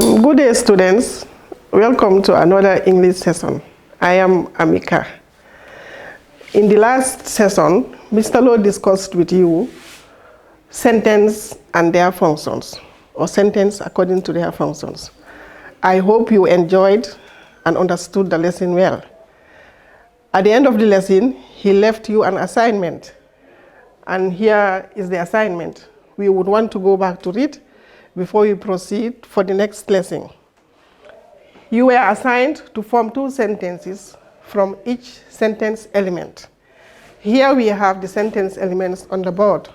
Good day, students. Welcome to another English session. I am Amika. In the last session, Mr. Lowe discussed with you sentence and their functions, or sentence according to their functions. I hope you enjoyed and understood the lesson well. At the end of the lesson, he left you an assignment. And here is the assignment. We would want to go back to read before we proceed for the next lesson. You were assigned to form two sentences from each sentence element. Here we have the sentence elements on the board: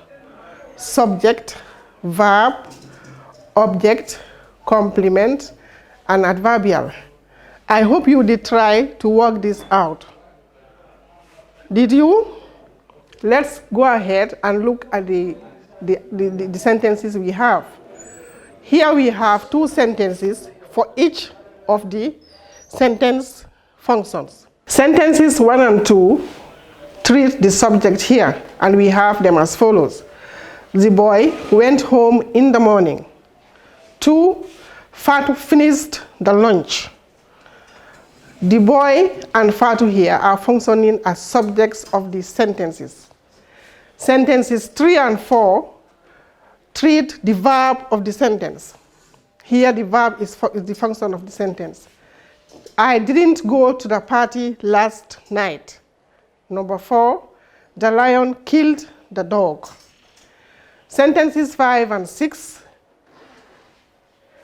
subject, verb, object, complement, and adverbial. I hope you did try to work this out. Did you? Let's go ahead and look at the sentences we have. Here we have two sentences for each of the sentence functions. Sentences 1 and 2 treat the subject here, and we have them as follows. The boy went home in the morning. 2, Fatu finished the lunch. The boy and Fatu here are functioning as subjects of the sentences. Sentences 3 and 4 treat the verb of the sentence. Here the verb is the function of the sentence. I didn't go to the party last night. Number 4, the lion killed the dog. Sentences 5 and 6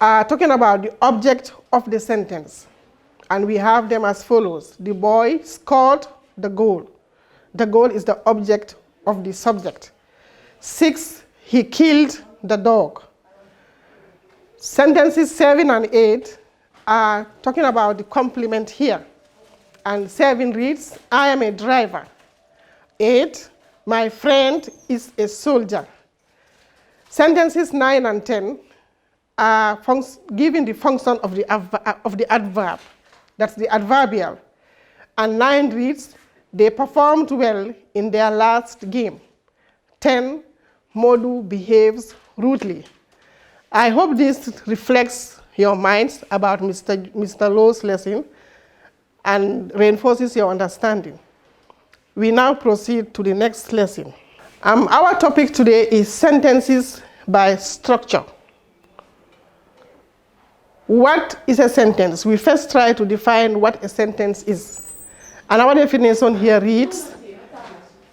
are talking about the object of the sentence. And we have them as follows. The boy scored the goal. The goal is the object of the subject. 6, he killed the dog. Sentences 7 and 8 are talking about the complement here. And 7 reads, I am a driver. 8, my friend is a soldier. Sentences 9 and 10 are giving the function of the adverb. That's the adverbial. And 9 reads, they performed well in their last game. 10, Modu behaves rudely. I hope this reflects your minds about Mr. Lowe's lesson and reinforces your understanding. We now proceed to the next lesson. Our topic today is sentences by structure. What is a sentence? We first try to define what a sentence is. And our definition here reads,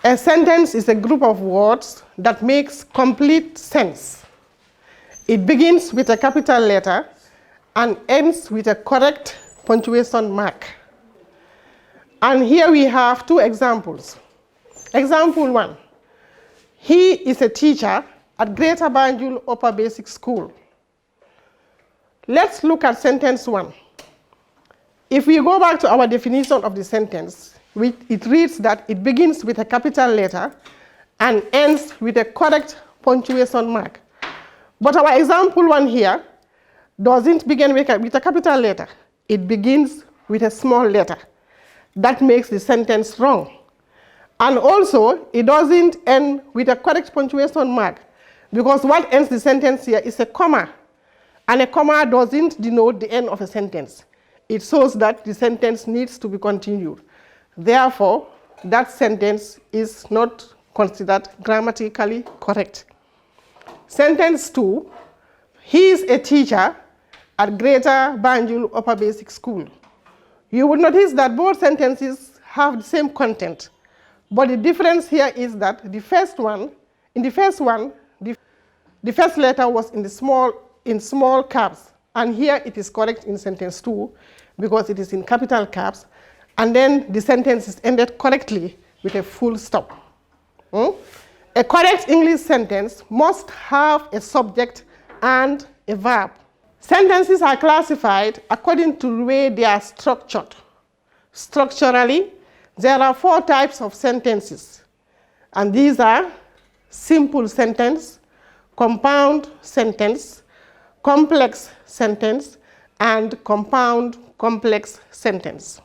a sentence is a group of words that makes complete sense. It begins with a capital letter and ends with a correct punctuation mark. And here we have two examples. Example 1, he is a teacher at Greater Banjul Upper Basic School. Let's look at sentence 1. If we go back to our definition of the sentence, it reads that it begins with a capital letter and ends with a correct punctuation mark. But our example 1 here doesn't begin with a capital letter. It begins with a small letter. That makes the sentence wrong. And also, it doesn't end with a correct punctuation mark, because what ends the sentence here is a comma. And a comma doesn't denote the end of a sentence. It shows that the sentence needs to be continued. Therefore, that sentence is not considered grammatically correct. Sentence 2, he is a teacher at Greater Banjul Upper Basic School. You would notice that both sentences have the same content, but the difference here is that in the first one, the first letter was in small caps, and here it is correct in sentence 2 because it is in capital caps, and then the sentence is ended correctly with a full stop. A correct English sentence must have a subject and a verb. Sentences are classified according to the way they are structured. Structurally, there are 4 types of sentences, and these are simple sentence, compound sentence, complex sentence, and compound complex sentence.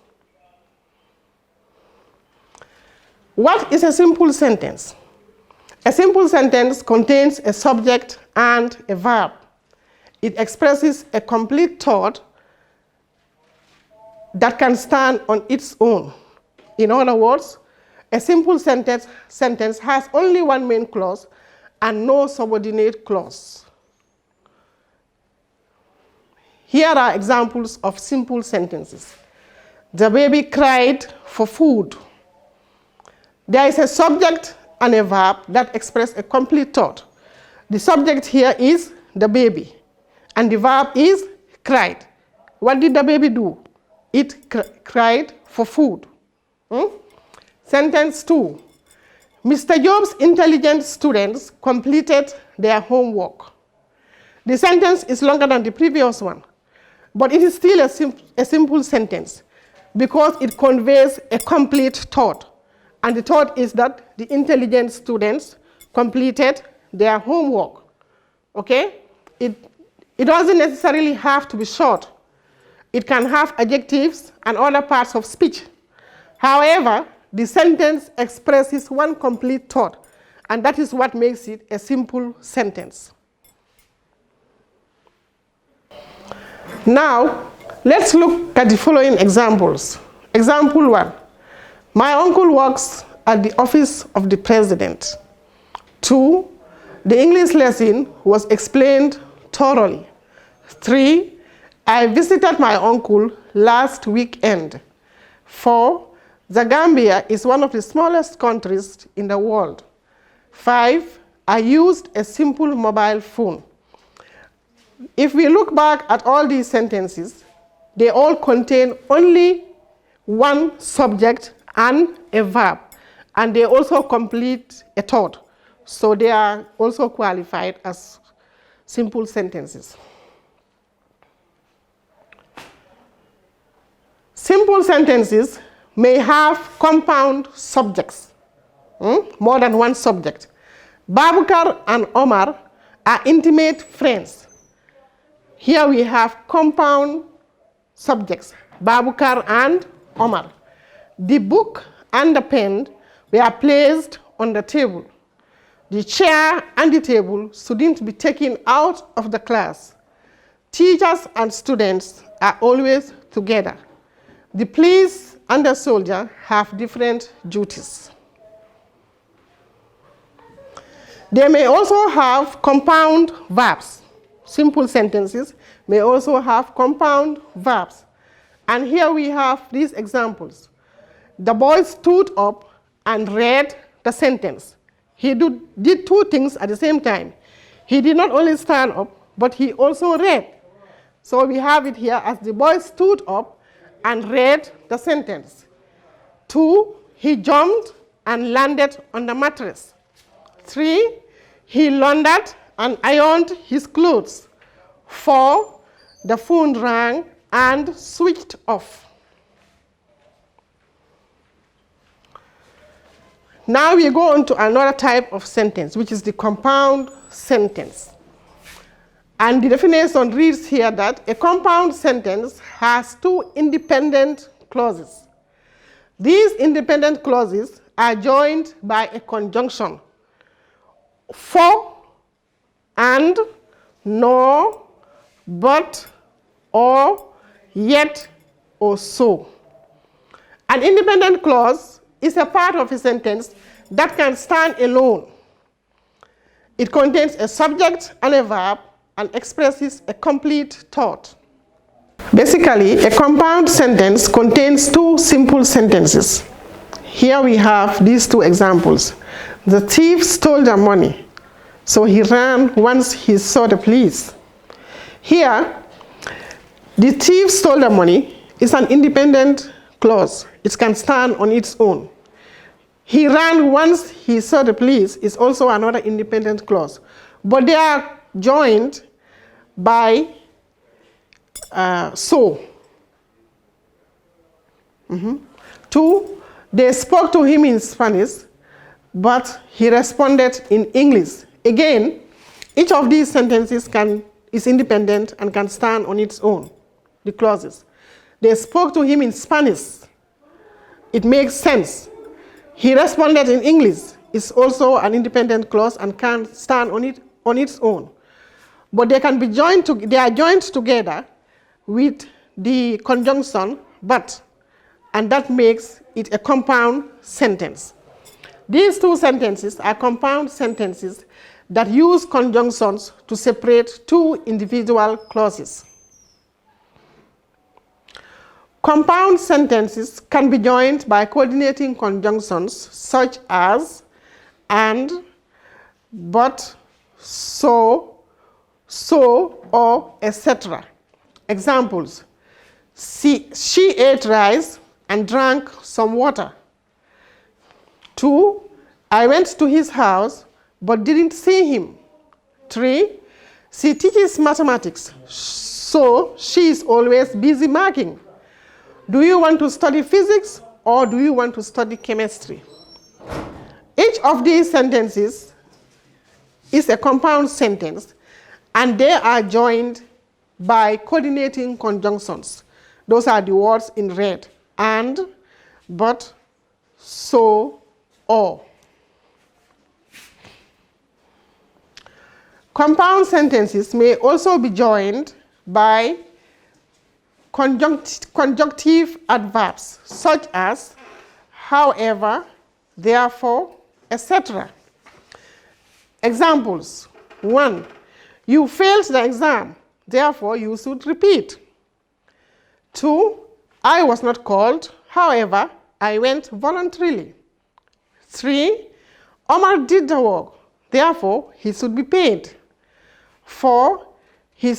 What is a simple sentence? A simple sentence contains a subject and a verb. It expresses a complete thought that can stand on its own. In other words, a simple sentence has only one main clause and no subordinate clause. Here are examples of simple sentences. The baby cried for food. There is a subject and a verb that express a complete thought. The subject here is the baby, and the verb is cried. What did the baby do? It cried for food. Sentence 2. Mr. Job's intelligent students completed their homework. The sentence is longer than the previous one, but it is still a simple sentence because it conveys a complete thought. And the thought is that the intelligent students completed their homework. Okay? It doesn't necessarily have to be short. It can have adjectives and other parts of speech. However, the sentence expresses one complete thought, and that is what makes it a simple sentence. Now, let's look at the following examples. Example 1. My uncle works at the office of the president. 2. The English lesson was explained thoroughly. 3. I visited my uncle last weekend. 4. The Gambia is one of the smallest countries in the world. 5. I used a simple mobile phone. If we look back at all these sentences, they all contain only one subject and a verb, and they also complete a thought. So they are also qualified as simple sentences. Simple sentences may have compound subjects, more than one subject. Babukar and Omar are intimate friends. Here we have compound subjects, Babukar and Omar. The book and the pen were placed on the table. The chair and the table shouldn't be taken out of the class. Teachers and students are always together. The police and the soldier have different duties. They may also have compound verbs. Simple sentences may also have compound verbs. And here we have these examples. The boy stood up and read the sentence. He did two things at the same time. He did not only stand up, but he also read. So we have it here as the boy stood up and read the sentence. 2, he jumped and landed on the mattress. 3, he laundered and ironed his clothes. 4, the phone rang and switched off. Now we go on to another type of sentence, which is the compound sentence. And the definition reads here that a compound sentence has 2 independent clauses. These independent clauses are joined by a conjunction. For, and, nor, but, or, yet, or so. An independent clause is a part of a sentence that can stand alone. It contains a subject and a verb and expresses a complete thought. Basically, a compound sentence contains 2 simple sentences. Here we have these 2 examples. The thief stole the money, so he ran once he saw the police. Here, the thief stole the money is an independent clause. It can stand on its own. He ran once he saw the police is also another independent clause. But they are joined by so. 2, they spoke to him in Spanish, but he responded in English. Again, each of these sentences is independent and can stand on its own, the clauses. They spoke to him in Spanish. It makes sense. He responded in English. It's also an independent clause and can stand on its own. but they can be joined they are joined together with the conjunction but, and that makes it a compound sentence. These two sentences are compound sentences that use conjunctions to separate two individual clauses. Compound sentences can be joined by coordinating conjunctions such as and, but, so, or etc. Examples: she ate rice and drank some water. 2. I went to his house but didn't see him. 3. She teaches mathematics, so she is always busy marking. Do you want to study physics or do you want to study chemistry? Each of these sentences is a compound sentence and they are joined by coordinating conjunctions. Those are the words in red: and, but, so, or. Compound sentences may also be joined by conjunctive adverbs such as however, therefore, etc. Examples: 1. You failed the exam, therefore you should repeat. 2. I was not called, however, I went voluntarily. 3. Omar did the work, therefore he should be paid. 4. She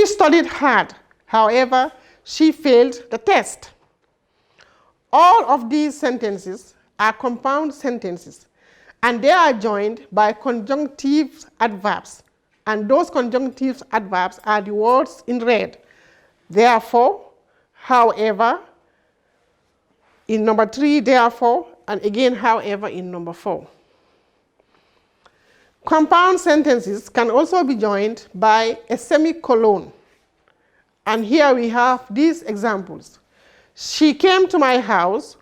studied hard, however, she failed the test. All of these sentences are compound sentences, and they are joined by conjunctive adverbs. And those conjunctive adverbs are the words in red: therefore, however, in number 3, therefore, and again, however, in number 4. Compound sentences can also be joined by a semicolon. And here we have these examples: she came to my house,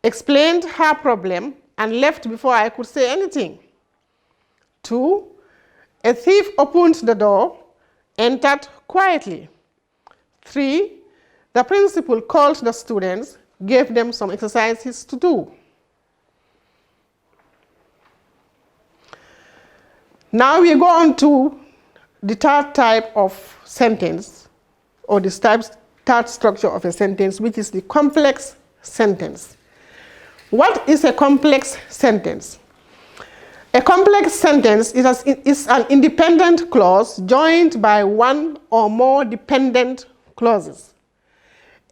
explained her problem, and left before I could say anything. 2. A thief opened the door, entered quietly. 3. The principal called the students, gave them some exercises to do. Now we go on to the third type of sentence, or the third structure of a sentence, which is the complex sentence. What is a complex sentence? A complex sentence is an independent clause joined by one or more dependent clauses.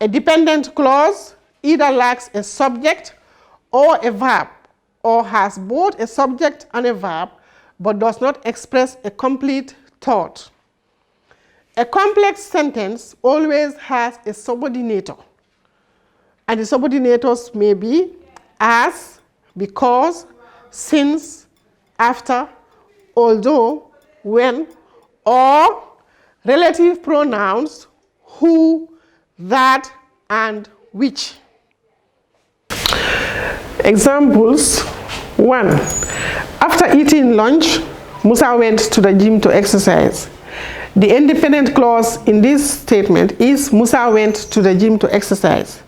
A dependent clause either lacks a subject or a verb, or has both a subject and a verb, but does not express a complete thought. A complex sentence always has a subordinator, and the subordinators may be as, because, since, after, although, when, or relative pronouns who, that, and which. Examples: 1. After eating lunch, Musa went to the gym to exercise. The independent clause in this statement is Musa went to the gym to exercise.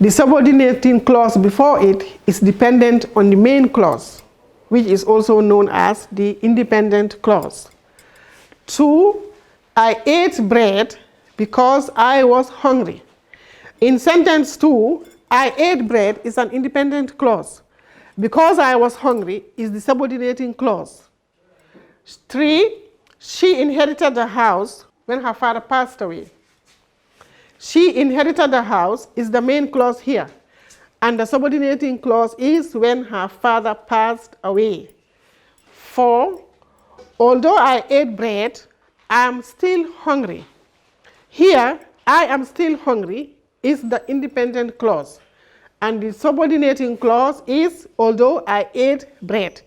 The subordinating clause before it is dependent on the main clause, which is also known as the independent clause. 2. I ate bread because I was hungry. In sentence 2, I ate bread is an independent clause. Because I was hungry is the subordinating clause. 3. She inherited the house when her father passed away. She inherited the house is the main clause here, and the subordinating clause is when her father passed away. 4. Although I ate bread, I am still hungry. Here, I am still hungry is the independent clause, and the subordinating clause is although I ate bread.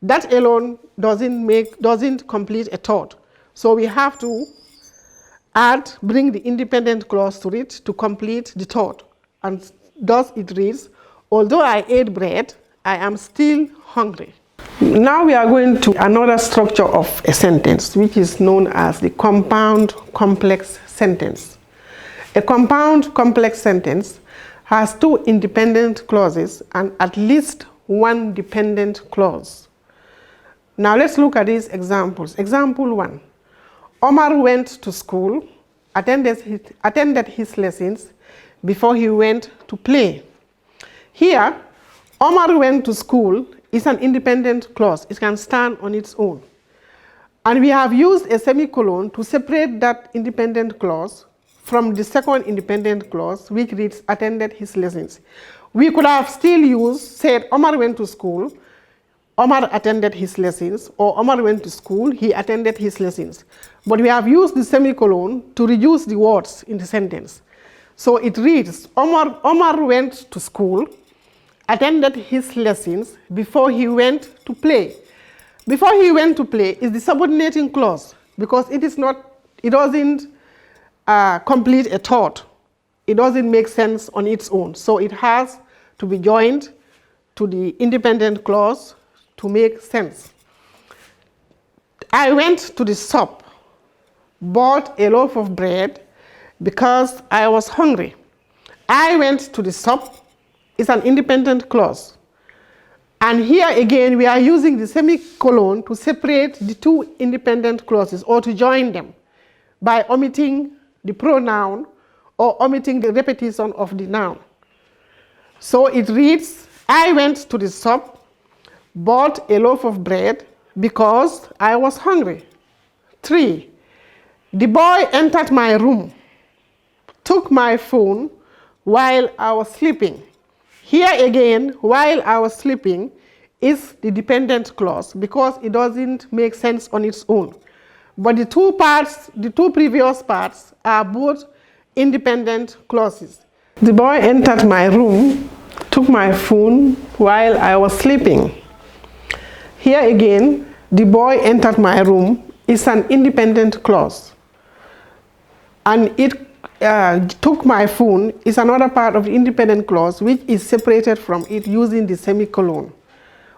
That alone doesn't complete a thought. So we have to bring the independent clause to it to complete the thought. And thus it reads, although I ate bread, I am still hungry. Now we are going to another structure of a sentence, which is known as the compound complex sentence. A compound complex sentence has two independent clauses and at least one dependent clause. Now let's look at these examples. Example 1. Omar went to school, attended his lessons before he went to play. Here, Omar went to school is an independent clause. It can stand on its own. And we have used a semicolon to separate that independent clause from the second independent clause, which reads attended his lessons. We could have still said Omar went to school, Omar attended his lessons, or Omar went to school, he attended his lessons. But we have used the semicolon to reduce the words in the sentence. So it reads, Omar went to school, attended his lessons before he went to play. Before he went to play is the subordinating clause because it doesn't complete a thought. It doesn't make sense on its own. So it has to be joined to the independent clause to make sense. I went to the shop, bought a loaf of bread because I was hungry. I went to the shop is an independent clause. And here again, we are using the semicolon to separate the two independent clauses or to join them by omitting the pronoun or omitting the repetition of the noun. So it reads, I went to the shop, bought a loaf of bread because I was hungry. 3. The boy entered my room, took my phone while I was sleeping. Here again, while I was sleeping is the dependent clause because it doesn't make sense on its own. But the two previous parts are both independent clauses. The boy entered my room, took my phone while I was sleeping. Here again, the boy entered my room is an independent clause. And it took my phone is another part of the independent clause which is separated from it using the semicolon.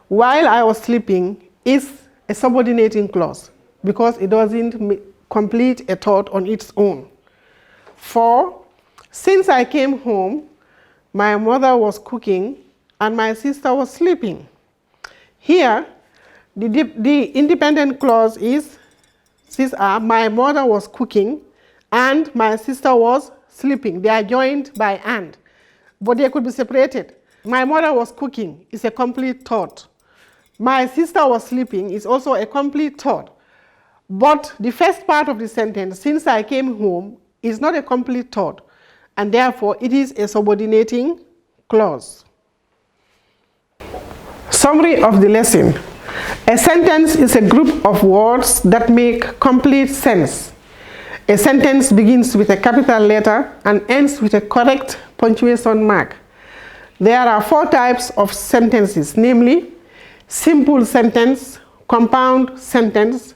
While I was sleeping is a subordinating clause because it doesn't complete a thought on its own. 4. Since I came home, my mother was cooking and my sister was sleeping. Here, the independent clause is my mother was cooking and my sister was sleeping. They are joined by and, but they could be separated. My mother was cooking is a complete thought. My sister was sleeping is also a complete thought. But the first part of the sentence, since I came home, is not a complete thought, and therefore it is a subordinating clause. Summary of the lesson. A sentence is a group of words that make complete sense. A sentence begins with a capital letter and ends with a correct punctuation mark. There are 4 types of sentences, namely simple sentence, compound sentence,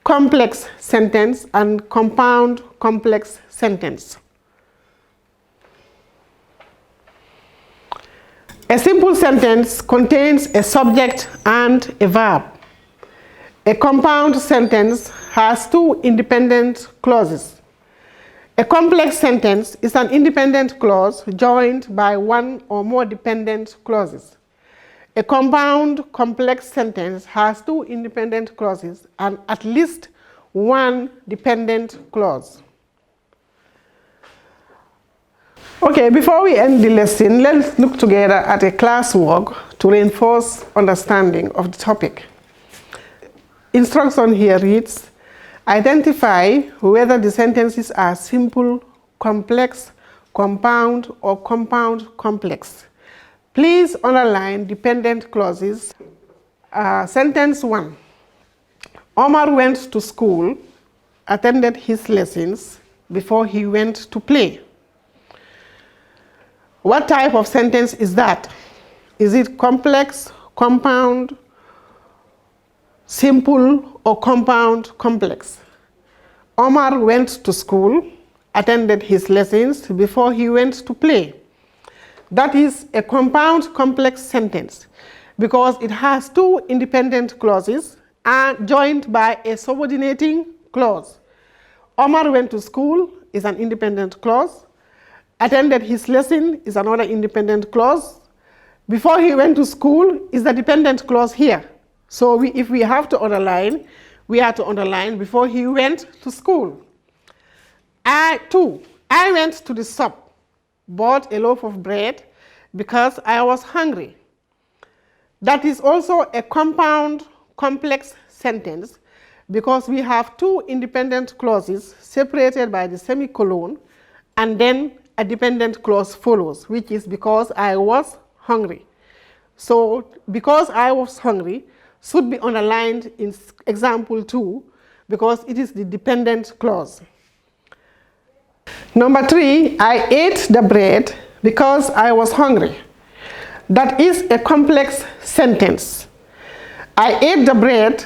complex sentence, and compound complex sentence. A simple sentence contains a subject and a verb. A compound sentence has 2 independent clauses. A complex sentence is an independent clause joined by 1 or more dependent clauses. A compound complex sentence has 2 independent clauses and at least 1 dependent clause. Okay, before we end the lesson, let's look together at a classwork to reinforce understanding of the topic. Instruction here reads, identify whether the sentences are simple, complex, compound, or compound complex. Please underline dependent clauses. Sentence 1. Omar went to school, attended his lessons before he went to play. What type of sentence is that? Is it complex, compound, simple, or compound complex? Omar went to school, attended his lessons before he went to play. That is a compound complex sentence because it has two independent clauses and joined by a subordinating clause. Omar went to school is an independent clause. Attended his lesson is another independent clause. Before he went to school is the dependent clause here. So if we have to underline, we have to underline before he went to school. I went to the shop, bought a loaf of bread because I was hungry. That is also a compound, complex sentence because we have two independent clauses separated by the semicolon, and then a dependent clause follows, which is because I was hungry. So because I was hungry should be underlined in example 2 because it is the dependent clause. Number 3, I ate the bread because I was hungry. That is a complex sentence. I ate the bread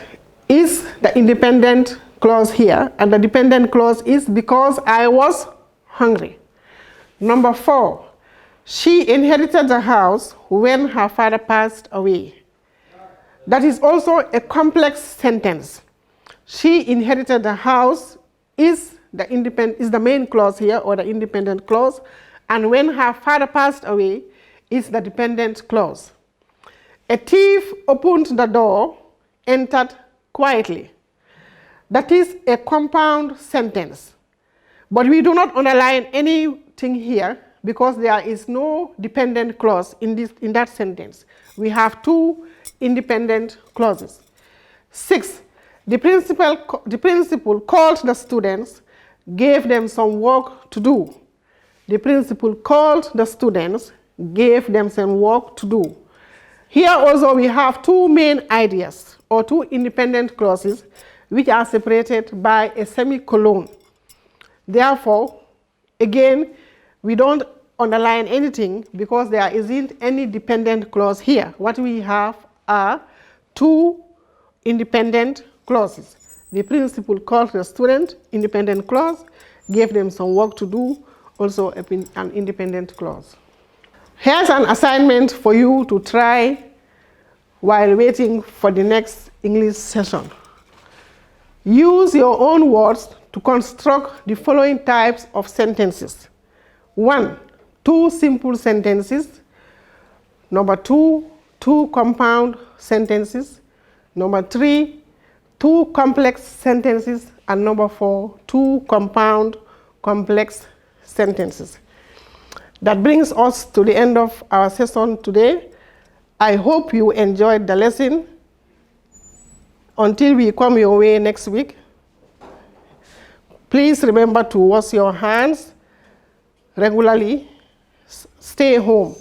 is the independent clause here, and the dependent clause is because I was hungry. Number 4, she inherited the house when her father passed away. That is also a complex sentence. She inherited the house is the main clause here, or the independent clause, and when her father passed away is the dependent clause. A thief opened the door, entered quietly. That is a compound sentence. But we do not underline anything here because there is no dependent clause in that sentence. We have two independent clauses. 6, the principal called the students, gave them some work to do. The principal called the students, gave them some work to do. Here also we have two main ideas, or two independent clauses, which are separated by a semicolon. Therefore, again, we don't underline anything because there isn't any dependent clause here. What we have are two independent clauses. The principal called the student, independent clause, gave them some work to do, also an independent clause. Here's an assignment for you to try while waiting for the next English session. Use your own words to construct the following types of sentences. 1, 2 simple sentences. Number 2, 2 compound sentences. Number 3, 2 complex sentences. And number 4, 2 compound complex sentences. That brings us to the end of our session today. I hope you enjoyed the lesson. Until we come your way next week, please remember to wash your hands regularly, stay home.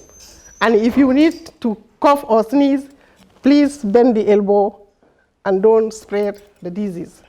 And if you need to cough or sneeze, please bend the elbow and don't spread the disease.